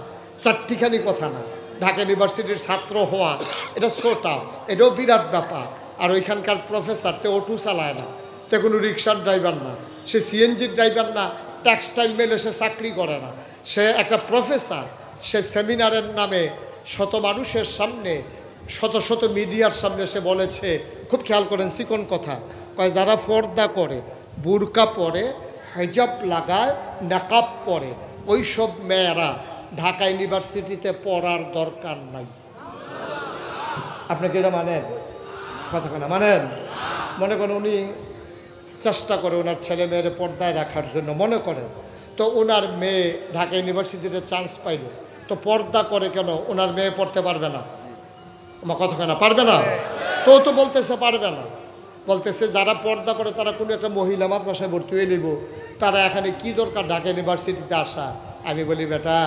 4টিখানি কথা না, ঢাকা ইউনিভার্সিটির ছাত্র হওয়া এটা সো টাফ, এটাও বিরাট ব্যাপার। আর ওইখানকার প্রফেসর তে অটো চালায় না, তে কোনো রিক্সার ড্রাইভার না, সে সিএনজির ড্রাইভার না, টেক্সটাইল মেলে সে চাকরি করে না, সে একটা প্রফেসর। সে সেমিনারের নামে শত মানুষের সামনে, শত শত মিডিয়ার সামনে সে বলেছে, খুব খেয়াল করেন চিকন কথা, কয় যারা পর্দা করে, বুরকা পরে, হিজাব লাগায়, নাকাব পরে, ওই সব মেয়েরা ঢাকা ইউনিভার্সিটিতে পড়ার দরকার নাই। আপনাকে এটা মানেন? কথা কেনা মানেন? মনে করেন উনি চেষ্টা করে ওনার ছেলে মেয়ের পর্দায় রাখার জন্য, মনে করেন তো ওনার মেয়ে ঢাকা ইউনিভার্সিটিতে চান্স পাইল, তো পর্দা করে কেন? ওনার মেয়ে পড়তে পারবে না? আমার কথা কেনা পারবে না? তো বলতেছে পারবে না, বলতেছে যারা পর্দা করে তারা কোনো একটা মহিলা মাদ্রাসায় ভর্তি হয়ে নিব, তারা এখানে কি দরকার ঢাকা ইউনিভার্সিটিতে আসা? আমি বলি বেটা,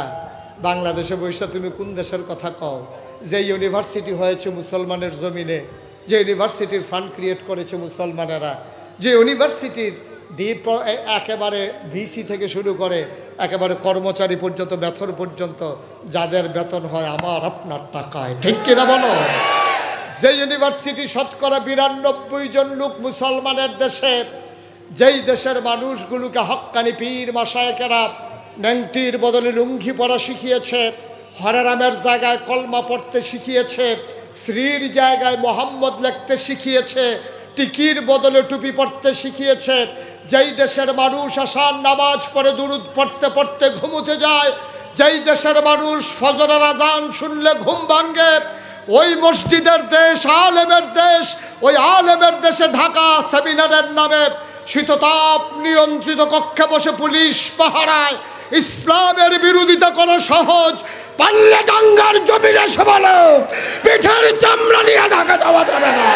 বাংলাদেশে বৈশা তুমি কোন দেশের কথা কও? যে ইউনিভার্সিটি হয়েছে মুসলমানের জমিনে, যে ইউনিভার্সিটির ফান্ড ক্রিয়েট করেছে মুসলমানেরা, যে ইউনিভার্সিটির দ্বীপ একেবারে ভিসি থেকে শুরু করে একেবারে কর্মচারী পর্যন্ত, বেতন পর্যন্ত যাদের বেতন হয় আমার আপনার টাকায়, ঠিক কিনা বলো? যে ইউনিভার্সিটি শতকরা 92 জন লোক মুসলমানের দেশে, যেই দেশের মানুষগুলোকে হক্কানি পীর মাশায়েখেরা ন্যাংটির বদলে লুঙ্গি পরা শিখিয়েছে, হরেরামের জায়গায় কলমা পড়তে শিখিয়েছে, শ্রীর জায়গায় মোহাম্মদ লিখতে শিখিয়েছে, টিকির বদলে টুপি পড়তে শিখিয়েছে, যেই দেশের মানুষ আসার নামাজ পড়ে দুরুদ পড়তে পড়তে ঘুমোতে যায়, যেই দেশের মানুষ ফজরের আজান শুনলে ঘুম ভাঙ্গে, ওই মসজিদের দেশ, আলেমের দেশ, ওই আলেমের দেশে ঢাকা সেমিনারের নামে শীততাপ নিয়ন্ত্রিত কক্ষে বসে পুলিশ পাহারায়। ইসলামের বিরোধিতা করা সহজ, পাল্লে দাঙ্গার জমিনে এসে বলো পিঠের চামড়া নিয়ে ঢাকা যাওয়া যাবে না।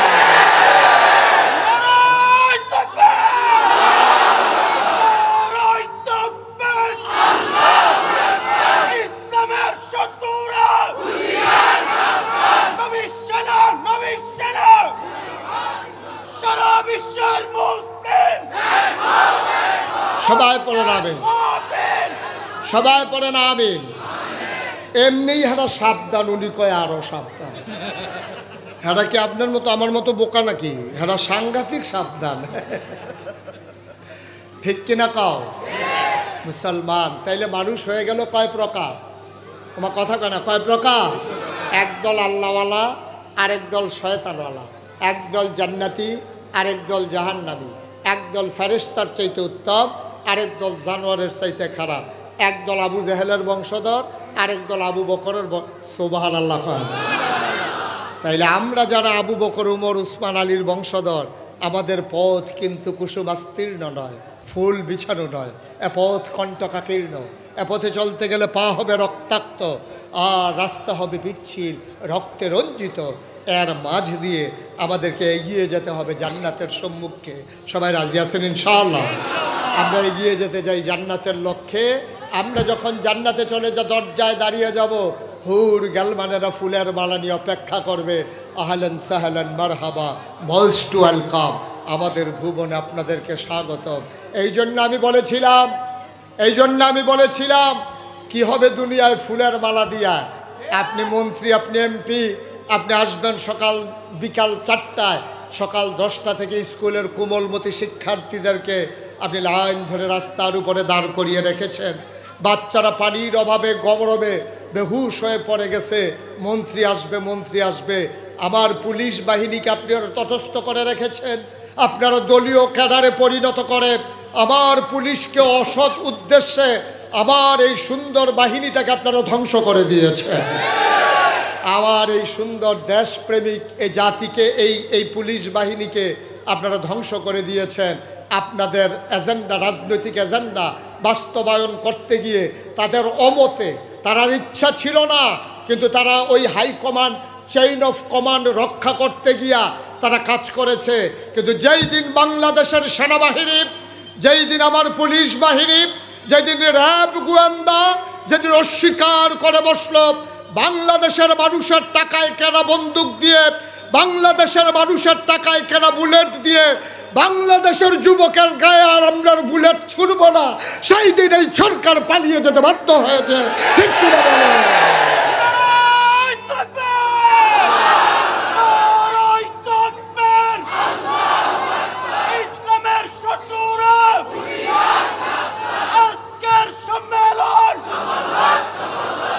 সবাই পড়ে নামেন, সবাই পড়ে নামেন। এমনি হেরা সাবধান, উনি কয় আরো সাবধান। হেরা কি আপনার মতো আমার মতো বোকা নাকি? হেরা সাংঘাতিক সাবধান, ঠিক কিনা কাও? মুসলমান তাইলে মানুষ হয়ে গেল কয় প্রকার? তোমার কথা কয় না, কয় প্রকার? একদল আল্লাহওয়ালা, আরেক দল শয়তানওয়ালা, একদল জান্নাতি, আরেক দল জাহান্নামী, একদল ফেরেশতার চাইতে উত্তম, আরেক দল জানোয়ারের চাইতে খারাপ, একদল আবু জেহেলের বংশধর, আরেক দল আবু বকরের। সুবহানাল্লাহ। তাইলে আমরা যারা আবু বকর, উমর, উসমান, আলীর বংশধর, আমাদের পথ কিন্তু কুসুমাস্তীর্ণ নয়, ফুল বিছানো নয়, এ পথ কণ্টকাকীর্ণ। এ পথে চলতে গেলে পা হবে রক্তাক্ত, আর রাস্তা হবে পিচ্ছিল, রক্তে রঞ্জিত। এর মাঝ দিয়ে আমাদেরকে এগিয়ে যেতে হবে জান্নাতের সম্মুখে। সবাই রাজি আছেন ইনশাআল্লাহ? আমরা এগিয়ে যেতে চাই জান্নাতের লক্ষ্যে। আমরা যখন জান্নাতে চলে দরজায় দাঁড়িয়ে যাব, হুর গালমানেরা ফুলের মালা নিয়ে অপেক্ষা করবে, আহলান সাহলান মারহাবা, মোস্ট ওয়েলকাম, আমাদের ভুবনে আপনাদেরকে স্বাগতম। এই জন্য আমি বলেছিলাম কি হবে দুনিয়ায় ফুলের মালা দিয়া? আপনি মন্ত্রী, আপনি এমপি, আপনি আসবেন সকাল বিকাল 4টায়, সকাল 10টা থেকে স্কুলের কোমলমতি শিক্ষার্থীদেরকে আপনি লাইন ধরে রাস্তার উপরে দাঁড় করিয়ে রেখেছেন। বাচ্চারা পানির অভাবে গরমে বেহুশ হয়ে পড়ে গেছে, মন্ত্রী আসবে। আমার পুলিশ বাহিনীকে আপনি তটস্থ করে রেখেছেন, আপনারা দলীয় ক্যাডারে পরিণত করে আমার পুলিশকে অসৎ উদ্দেশ্যে আমার এই সুন্দর বাহিনীটাকে আপনারা ধ্বংস করে দিয়েছেন। আমার এই সুন্দর দেশপ্রেমিক এই জাতিকে এই পুলিশ বাহিনীকে আপনারা ধ্বংস করে দিয়েছেন। আপনাদের এজেন্ডা, রাজনৈতিক এজেন্ডা বাস্তবায়ন করতে গিয়ে তাদের অমতে, তার ইচ্ছা ছিল না, কিন্তু তারা ওই হাইকমান্ড, চেইন অফ কমান্ড রক্ষা করতে গিয়া তারা কাজ করেছে। কিন্তু যেই দিন বাংলাদেশের সেনাবাহিনী, যেই দিন আমার পুলিশ বাহিনী, যেদিন র্যাব গোয়েন্দা যেদিন অস্বীকার করে বসলো, বাংলাদেশের মানুষের টাকায় কেনা বন্দুক দিয়ে, বাংলাদেশের মানুষের টাকায় কেনা বুলেট দিয়ে বাংলাদেশের যুবকের গায়ে আর আমরা বুলেট ছুড়ব না, সেই দিন এই সরকার পালিয়ে যেতে বাধ্য হয়েছে। ঠিক কি না বলো?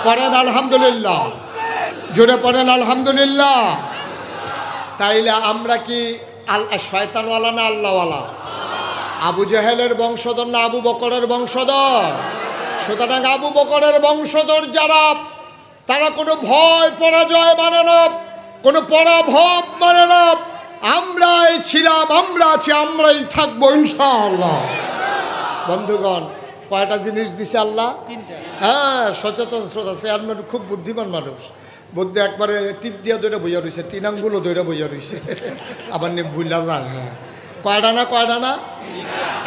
পড়েন আলহামদুলিল্লাহ, জোরে পড়েন আলহামদুলিল্লাহ। তাইলে আমরা কি শয়তানওয়ালা না আল্লাহওয়ালা? আবু জেহেলের বংশধর না আবু বকরের বংশধর? সুতরাং আবু বকরের বংশধর যারা, তারা কোনো ভয় পরাজয় মানে না, কোনো পরাভব মানে না। আমরাই ছিলাম, আমরা আছি, আমরাই থাকবো ইনশাআল্লাহ। বন্ধুগণ, কয়টা জিনিস দিছে আল্লাহ? হ্যাঁ, সচেতন শ্রোতা, চেয়ারম্যান খুব বুদ্ধিমান মানুষ, বুদ্ধি একবারে টিপ দিয়া দৌড়ে বইয়া রয়েছে, 3 আঙ্গুলও দৌড়ে বইয়া রয়েছে, আবার নিয়ে ভুলা যান। হ্যাঁ, কয়টা না?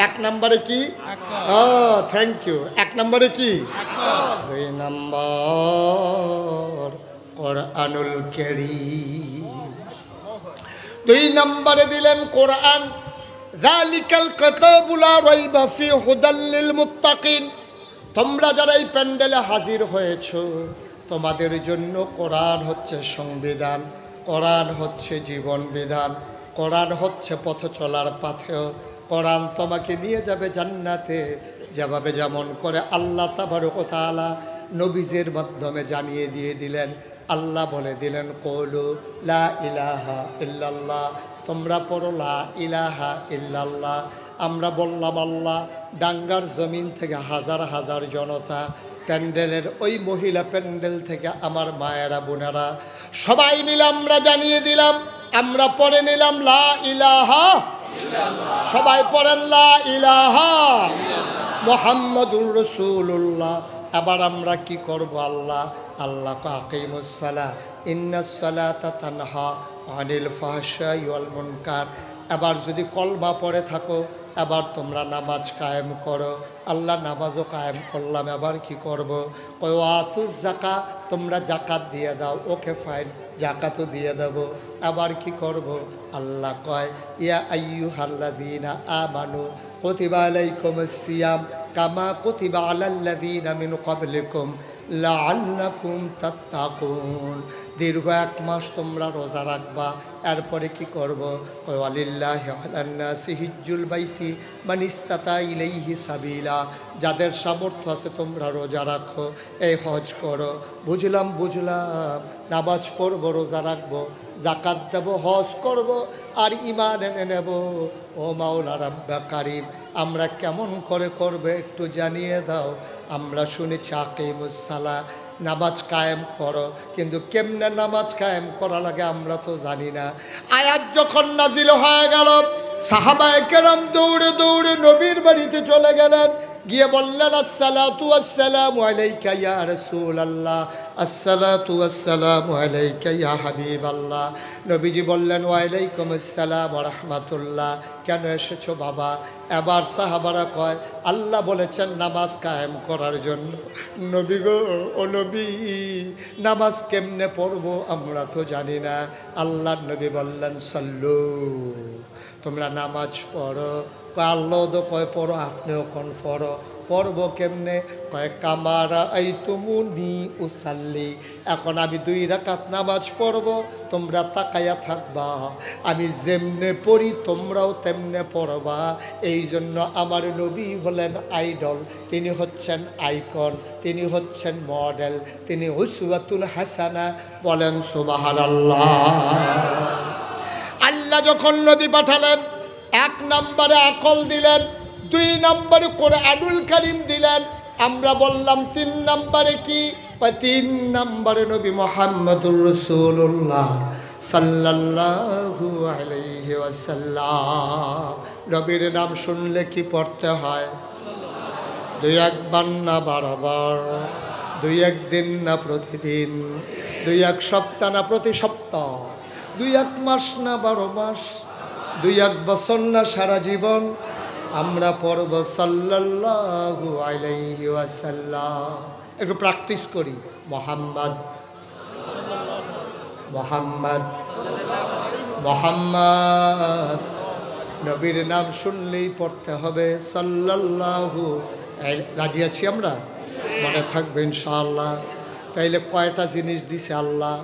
1 নম্বরে কি? ও থ্যাংক ইউ। 1 নম্বরে কি? 2 নম্বর কোরআনুল কারীম। 2 নম্বরে দিলেন কোরআন। যালিকাল কিতাবু লা রাইবা ফি হুদাল লিল মুত্তাকিন। তোমরা যারা এই প্যান্ডেলে হাজির হয়েছো, তোমাদের জন্য কোরআন হচ্ছে সংবিধান, কোরআন হচ্ছে জীবন বিধান, কোরআন হচ্ছে পথ চলার পাথেয়। কোরআন তোমাকে নিয়ে যাবে জান্নাতে, যেভাবে যেমন করে আল্লাহ তাবারক ওয়া তাআলা নবীজের মাধ্যমে জানিয়ে দিয়ে দিলেন। আল্লাহ বলে দিলেন, কওলু লা ইলাহা ইল্লাল্লাহ, তোমরা পড়ো লা ইলাহা ইল্লাল্লাহ। আমরা বললাম আল্লাহ। ডাঙ্গার জমিন থেকে হাজার হাজার জনতা, প্যান্ডেলের ওই মহিলা প্যান্ডেল থেকে আমার মায়েরা বোনেরা, সবাই মিলে আমরা জানিয়ে দিলাম, আমরা পড়ে নিলাম লা ইলাহা ইল্লাল্লাহ। সবাই পড়েন লা ইলাহা মুহাম্মাদুর রাসূলুল্লাহ। এবার আমরা কি করব? আল্লাহ আকিমুস সালাহ ইন্নাস সালাতা তানহা আনিল ফাহশাই ওয়াল মুনকার। এবার যদি কলমা পড়ে থাকো, এবার তোমরা নামাজ কায়েম করো। আল্লাহ নামাজও কায়েম করলাম, এবার কি করব? কয় ওয়াতুজ যাকা, তোমরা জাকাত দিয়ে দাও। ওকে ফাইন, জাকাতও দিয়ে দেব। এবার কি করব? আল্লাহ কয় ইয়া আইয়ুহাল্লাযীনা আমানু কুতিবা আলাইকুমুস সিয়াম কামা কুতিবা আলাল্লাযীনা মিন ক্বাবলিকুম লাআল্লাকুম তাত্তাকুন। দীর্ঘ 1 মাস তোমরা রোজা রাখবা। এরপরে কি করব? ওয়ালিল্লাহি আলান নাসি হিজ্জুল বাইতি মান ইসতাতা ইলাইহি সাবিলা। যাদের সামর্থ্য আছে তোমরা রোজা রাখো, এই হজ করো। বুঝলাম, নামাজ পড়বো, রোজা রাখবো, জাকাত দেব, হজ করব, আর ঈমান এনে নেব। ও মাওলা রাব্বা কারীম, আমরা কেমন করে করবে একটু জানিয়ে দাও। আমরা শুনেছি আকিমুস সালাহ, নামাজ কায়েম করো, কিন্তু কেমনে নামাজ কায়েম করা লাগে আমরা তো জানি না। আয়াত যখন নাজিল হয়ে গেল, সাহাবায়ে কেরাম দৌড়ে দৌড়ে নবীর বাড়িতে চলে গেলেন, গিয়ে বললেন আসসালাতু ওয়াসসালামু আলাইকা ইয়া রাসূলুল্লাহ, আসসালাতু ওয়াসসালামু আলাইকা ইয়া হাবিবাল্লাহ। নবীজি বললেন ওয়া আলাইকুম আসসালাম ওয়া রাহমাতুল্লাহ। কেন এসেছো বাবা? এবার সাহাবারা কয় আল্লাহ বলেছেন নামাজ কায়েম করার জন্য। নবী গো, ও নবী, নামাজ কেমনে পড়বো আমরা তো জানি না। আল্লাহর নবী বললেন সল্লু, তোমরা নামাজ পড়ো। আল্লাহ তো কয় পড়ো, আপনিও কোন পড়ো। পড়ব কেমনে? কয় কামারা এই তুমুনি উসাল্লি। এখন আমি 2 রাকাত নামাজ পড়ব, তোমরা তাকায়া থাকবা। আমি যেমনে পড়ি তোমরাও তেমনে পড়বা। এই জন্য আমার নবী হলেন আইডল, তিনি হচ্ছেন আইকন, তিনি হচ্ছেন মডেল, তিনি উসওয়াতুল হাসানা। বলেন সুবহানাল্লাহ। আল্লাহ যখন নবী পাঠালেন, 1 নম্বরে আকল দিলেন, 2 নম্বরে কোরআনুল কারীম দিলেন। আমরা বললাম 3 নম্বরে কি? 3 নম্বরে নবী মুহাম্মদুর রাসূলুল্লাহ সাল্লাল্লাহু আলাইহি ওয়াসাল্লাম। নবীর নাম শুনলে কি পড়তে হয়? 2-1 বার না 12 বার, 2-1 দিন না প্রতিদিন, 2-1 সপ্তাহ না প্রতি সপ্তাহ, 2-1 মাস না 12 মাস, 2-1 বছর না সারা জীবন আমরা পড়ব সাল্লাল্লাহু আলাইহি ওয়াসাল্লাম। একটু প্র্যাকটিস করি। মুহাম্মদ মুহাম্মদ মুহাম্মদ। নবীর নাম শুনলেই পড়তে হবে সাল্লাল্লাহু। রাজি আছি আমরা? মনে থাকবে ইনশাআল্লাহ। তাইলে কয়টা জিনিস দিছে আল্লাহ?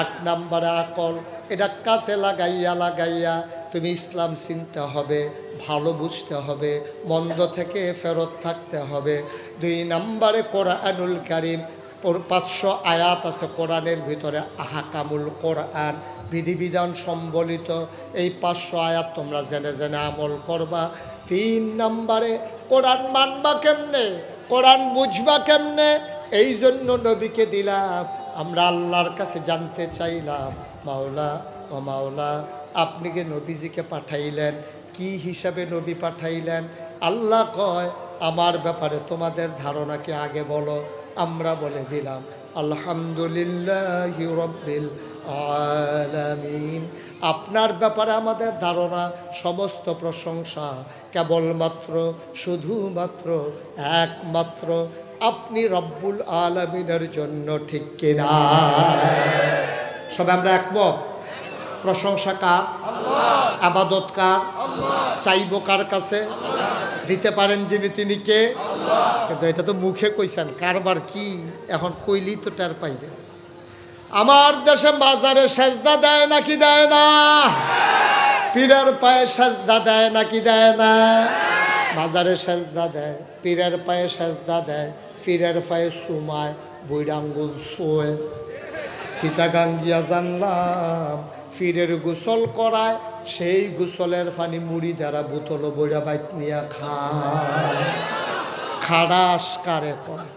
1 নম্বরে আকল। এটা কাছে লাগাইয়া তুমি ইসলাম চিনতে হবে, ভালো বুঝতে হবে, মন্দ থেকে ফেরত থাকতে হবে। 2 নম্বরে কোরআনুল কারীম। 500 আয়াত আছে কোরআনের ভিতরে, আহকামুল কোরআন, বিধিবিধান সম্বলিত। এই 500 আয়াত তোমরা জেনে জেনে আমল করবা। 3 নম্বরে কোরআন মানবা কেমনে, কোরআন বুঝবা কেমনে, এই জন্য নবীকে দিলাম। আমরা আল্লাহর কাছে জানতে চাইলাম, মাওলা ও মাওলা, আপনি যে নবীজিকে পাঠাইলেন, কি হিসাবে নবী পাঠাইলেন? আল্লাহ কয়, আমার ব্যাপারে তোমাদের ধারণা কি আগে বলো। আমরা বলে দিলাম আলহামদুলিল্লাহি রাব্বিল আলামিন। আপনার ব্যাপারে আমাদের ধারণা, সমস্ত প্রশংসা কেবলমাত্র, শুধুমাত্র, একমাত্র আপনি রব্বুল আলামিনের জন্য, ঠিক কিনা? সবাই আমরা একমত। প্রশংসা কার? আল্লাহ। ইবাদত কার? আল্লাহ। চাইব কার কাছে? দিতে পারেন যিনি, তিনি কে? আল্লাহ। কিন্তু এটা তো মুখে কইছেন, কারবার কি এখন কইলি তো টের পাইবে। আমার দেশে মাজারে সেজদা দেয় নাকি দেয় না? পীরের পায়ে সেজদা দেয় নাকি দেয় না? মাজারে সেজদা দেয়, পীরের পায়ে সেজদা দেয়, পীরের পায়ে সুমায়, বৈরাঙ্গুল সোয়। চিটাগাং গিয়া জানলাম পীরের গোসল করায়, সেই গোসলের পানি মুড়ি দ্বারা বোতল বইরা বাইক নিয়ে খায়। খাড়াস কারে করে।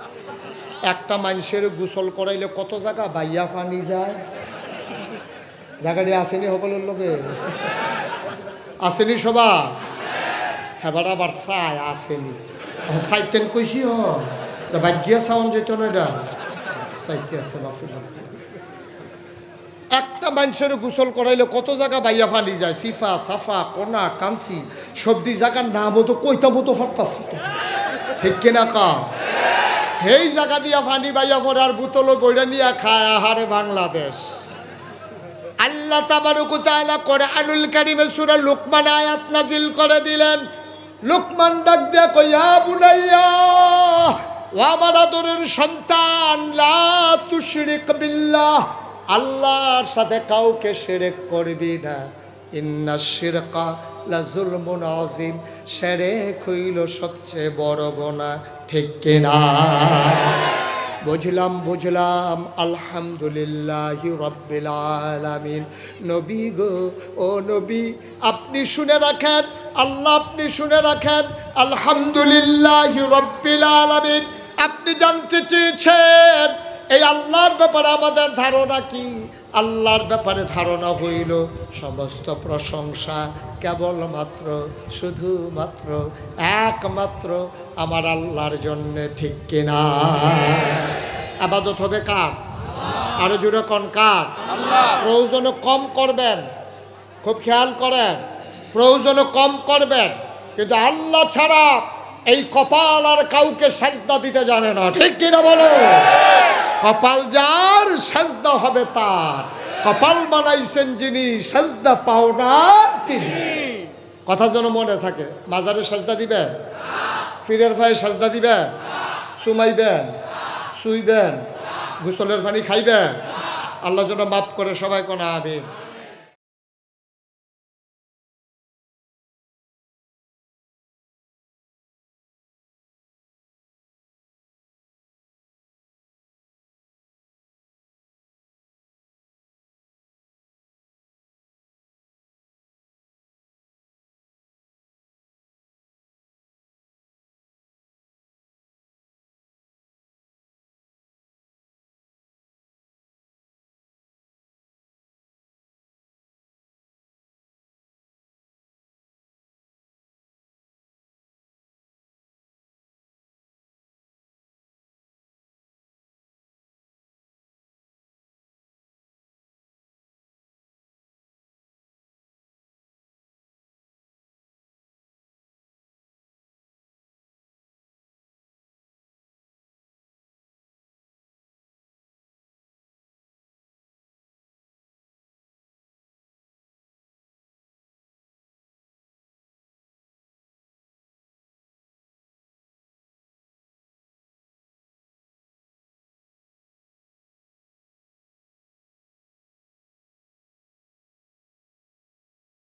একটা মানুষের গোসল করাইলে কত জায়গা বাইয়া পানি যায়। জায়গাটি আসেনি সকলের লোকে? আসেনি সবাই? হেবার আবার চাই আসেনি। সাইতেন কইছি বাগিয়া চাউন যেত না, এটা সাইতে আছে বাপের। একটা মানুষের গোসল করাইলে কত জায়গা বাইয়া ফানি যায়। সিফা, সাফা, কোনা, কাঞ্চি, সবদি জায়গার নাম তো কইতা মতো ফারতাছি তো, ঠিক কিনা কা? সেই জায়গা দিয়া ফানি বাইয়া পরে আর বোতল বইরা নিয়ে খায়। আহারে বাংলাদেশ। আল্লাহ তাবারক ওয়া তাআলা কোরআনুল কারীমে সূরা লুকমান আয়াত নাজিল করে দিলেন। লুকমান ডাক দিয়া কই, ইয়া বুনাইয়া, ও আমার আদরের সন্তান, লা তুশরিক বিল্লাহ, আল্লাহর সাথে কাউকে শিরক করবি না। ইন্নাশ শিরকা লাযুলমুন আযীম, শিরক হইল সবচেয়ে বড় গুনাহ, ঠিক কিনা? বুঝলাম। আলহামদুলিল্লাহি রাব্বিল আলামিন। নবী গো, ও নবী, আপনি শুনে রাখেন, আল্লাহ আপনি শুনে রাখেন, আলহামদুলিল্লাহি রাব্বিল আলামিন। আপনি জানতে চেয়েছেন এই আল্লাহর ব্যাপারে আমাদের ধারণা কি? আল্লাহর ব্যাপারে ধারণা হইল সমস্ত প্রশংসা কেবলমাত্র, শুধুমাত্র, একমাত্র আমার আল্লাহর জন্য, ঠিক কিনা? ইবাদত হবে কার? আরো জোরে কোন কার? প্রয়োজনে কম করবেন, খুব খেয়াল করেন, প্রয়োজনে কম করবেন, কিন্তু আল্লাহ ছাড়া এই কপাল আর কাউকে সেজদা দিতে জানে না, ঠিক কিনা বলো? কপাল যার, সেজদা হবে তার। কপাল বানাইছেন যিনি, সেজদা পাও না তিনি। কথা যেন মনে থাকে। মাজারে সেজদা দিবেন? পীরের পায়ে সেজদা দিবেন? সুমাইবেন? শুইবেন? গোসলের পানি খাইবেন? আল্লাহ যেন মাফ করে, সবাই কোন আমিন।